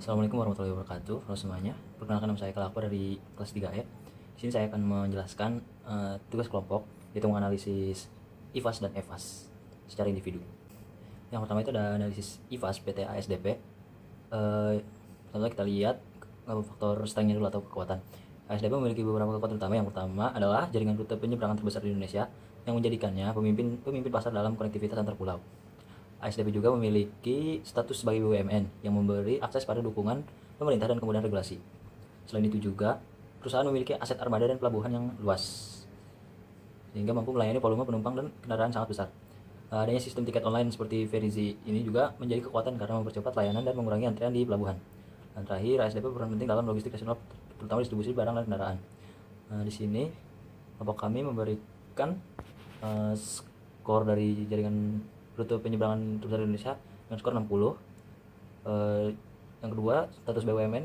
Assalamualaikum warahmatullahi wabarakatuh. Halo semuanya. Perkenalkan nama saya Kalakpa dari kelas 3E. Di sini saya akan menjelaskan tugas kelompok yaitu menganalisis IFAS dan EFAS secara individu. Yang pertama itu ada analisis IFAS PTA SDP. Pertama kita lihat faktor strength-nya dulu atau kekuatan. ASDP memiliki beberapa kekuatan utama. Yang pertama adalah jaringan rute penyeberangan terbesar di Indonesia yang menjadikannya pemimpin pasar dalam konektivitas antar pulau. ASDP juga memiliki status sebagai BUMN yang memberi akses pada dukungan pemerintah dan kemudahan regulasi. Selain itu juga, perusahaan memiliki aset armada dan pelabuhan yang luas, sehingga mampu melayani volume penumpang dan kendaraan sangat besar. Adanya sistem tiket online seperti Verizi ini juga menjadi kekuatan karena mempercepat layanan dan mengurangi antrian di pelabuhan. Dan terakhir, ASDP berperan penting dalam logistik nasional, terutama distribusi barang dan kendaraan. Di sini, kelompok kami memberikan skor dari jaringan rute penyeberangan terbesar di Indonesia dengan skor 60. Yang kedua, status BUMN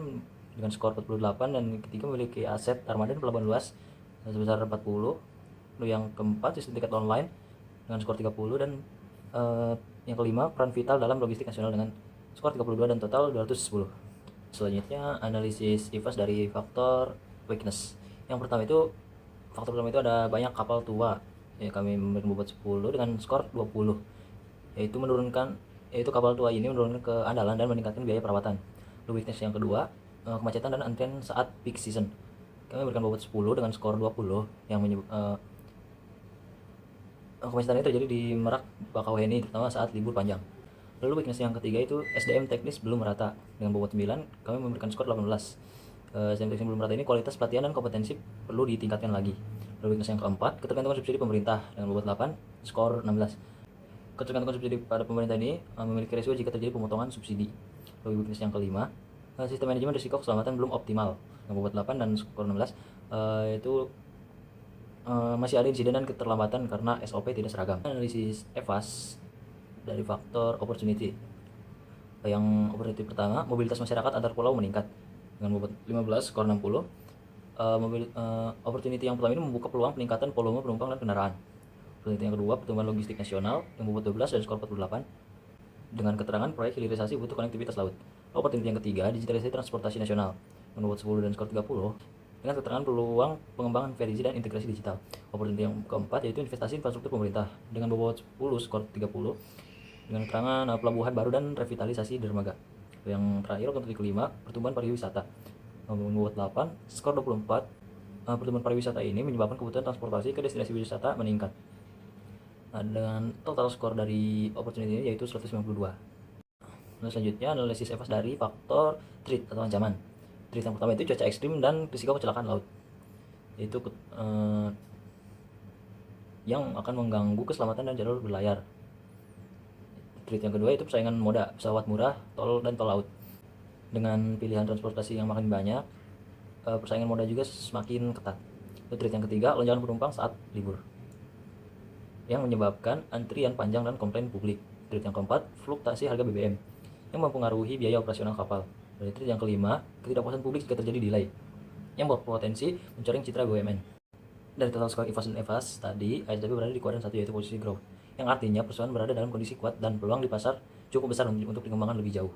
dengan skor 48, dan ketiga memiliki aset armada dan pelabuhan luas sebesar 40. Lalu yang keempat, sistem tiket online dengan skor 30, dan yang kelima, peran vital dalam logistik nasional dengan skor 32 dan total 210. Selanjutnya, analisis IFAS dari faktor weakness. Yang pertama itu, faktor pertama itu ada banyak kapal tua. Kami memberikan bobot 10 dengan skor 20. Yaitu kapal tua ini menurunkan keandalan dan meningkatkan biaya perawatan. Lalu weakness yang kedua, kemacetan dan antrian saat peak season. Kami memberikan bobot 10 dengan skor 20 yang kemacetan itu terjadi di Merak Bakauheni terutama saat libur panjang. Lalu weakness yang ketiga itu SDM teknis belum merata. Dengan bobot 9 kami memberikan skor 18. SDM teknis belum merata ini kualitas pelatihan dan kompetensi perlu ditingkatkan lagi. Lalu weakness yang keempat, ketergantungan subsidi pemerintah. Dengan bobot 8, skor 16. Ketergantungan subsidi pada pemerintah ini memiliki risiko jika terjadi pemotongan subsidi. Lalu weakness yang kelima, sistem manajemen risiko keselamatan belum optimal. Dengan bobot 8 dan skor 16, itu masih ada insiden dan keterlambatan karena SOP tidak seragam. Analisis EFAS dari faktor opportunity. Yang opportunity pertama, mobilitas masyarakat antar pulau meningkat. Dengan bobot 15, skor 60. Opportunity yang pertama ini membuka peluang peningkatan volume penumpang dan kendaraan. Opportunity yang kedua, pertumbuhan logistik nasional yang bobot 12 dan skor 48. Dengan keterangan proyek hilirisasi butuh konektivitas laut. Opportunity yang ketiga, digitalisasi transportasi nasional yang bobot 10 dan skor 30. Dengan keterangan peluang pengembangan Verizi dan integrasi digital. Opportunity yang keempat yaitu investasi infrastruktur pemerintah dengan bobot 10 skor 30. Dengan keterangan pelabuhan baru dan revitalisasi dermaga. Yang terakhir, opportunity kelima, pertumbuhan pariwisata bobot 8 skor 24. Pertumbuhan pariwisata ini menyebabkan kebutuhan transportasi ke destinasi wisata meningkat. Dengan total skor dari opportunity ini yaitu 192. Nah, selanjutnya analisis EFAS dari faktor threat atau ancaman. Threat yang pertama itu cuaca ekstrim dan risiko kecelakaan laut, yaitu yang akan mengganggu keselamatan dan jalur berlayar. Threat yang kedua itu persaingan moda, pesawat murah, tol dan tol laut. Dengan pilihan transportasi yang makin banyak, persaingan moda juga semakin ketat. Threat yang ketiga, lonjakan penumpang saat libur yang menyebabkan antrian panjang dan komplain publik. Threat yang keempat, fluktuasi harga BBM yang mempengaruhi biaya operasional kapal. Dan threat yang kelima, ketidakpuasan publik jika terjadi delay yang berpotensi mencoreng citra BUMN. Dari total skor IFAS dan EFAS tadi, ASDP berada di kuadran 1 yaitu posisi growth, yang artinya perusahaan berada dalam kondisi kuat dan peluang di pasar cukup besar untuk dikembangkan lebih jauh.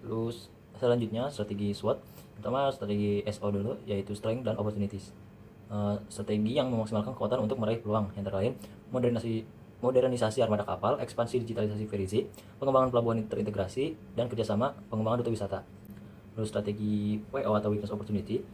Lalu selanjutnya strategi SWOT. Pertama strategi SO dulu, yaitu strength dan opportunities. Strategi yang memaksimalkan kekuatan untuk meraih peluang, yang lain modernisasi armada kapal, ekspansi digitalisasi Verizi, pengembangan pelabuhan terintegrasi, dan kerjasama pengembangan rute wisata. Lalu strategi WO atau weakness opportunity,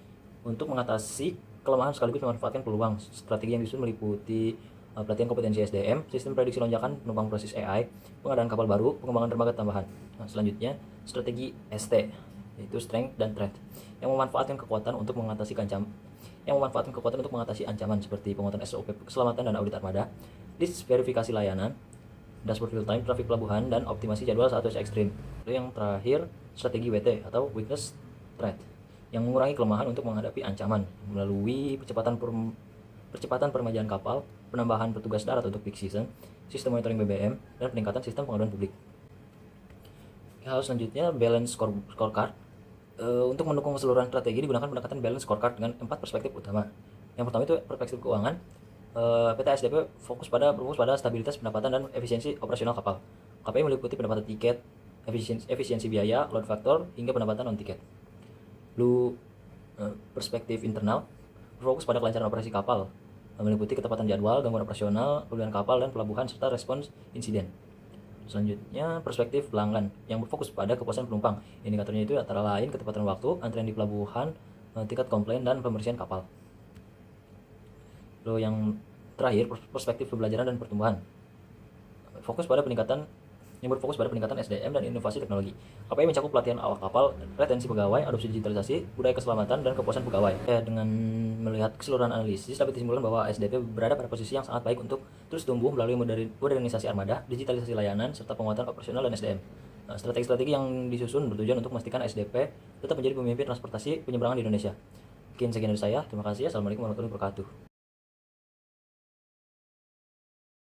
untuk mengatasi kelemahan sekaligus memanfaatkan peluang. Strategi yang disusun meliputi pelatihan kompetensi SDM, sistem prediksi lonjakan penumpang berbasis AI, pengadaan kapal baru, pengembangan dermaga tambahan. Selanjutnya strategi ST, yaitu strength dan threat, yang memanfaatkan kekuatan untuk mengatasi ancaman seperti penguatan SOP keselamatan dan audit armada, list verifikasi layanan, dashboard real time traffic pelabuhan, dan optimasi jadwal saat cuaca ekstrim. Lalu yang terakhir, strategi WT atau weakness threat, yang mengurangi kelemahan untuk menghadapi ancaman melalui percepatan peremajaan kapal, penambahan petugas darat untuk peak season, sistem monitoring BBM, dan peningkatan sistem pengaduan publik. Hal selanjutnya, balance scorecard. Untuk mendukung keseluruhan strategi digunakan pendekatan balance scorecard dengan 4 perspektif utama. Yang pertama itu perspektif keuangan. PT SDP fokus pada stabilitas pendapatan dan efisiensi operasional kapal. KPI meliputi pendapatan tiket, efisiensi biaya, load factor, hingga pendapatan non tiket. Lalu perspektif internal berfokus pada kelancaran operasi kapal, meliputi ketepatan jadwal, gangguan operasional, kemudian kapal dan pelabuhan serta respons insiden. Selanjutnya perspektif pelanggan yang berfokus pada kepuasan penumpang. Indikatornya itu antara lain ketepatan waktu, antrian di pelabuhan, tingkat komplain dan pembersihan kapal. Lalu yang terakhir perspektif pembelajaran dan pertumbuhan. Berfokus pada peningkatan SDM dan inovasi teknologi. KPI mencakup pelatihan awak kapal, retensi pegawai, adopsi digitalisasi, budaya keselamatan, dan kepuasan pegawai. Dengan melihat keseluruhan analisis, dapat disimpulkan bahwa SDP berada pada posisi yang sangat baik untuk terus tumbuh melalui modernisasi armada, digitalisasi layanan, serta penguatan operasional dan SDM. Strategi-strategi yang disusun bertujuan untuk memastikan SDP tetap menjadi pemimpin transportasi penyeberangan di Indonesia. Mungkin sekian dari saya. Terima kasih. Assalamualaikum warahmatullahi wabarakatuh.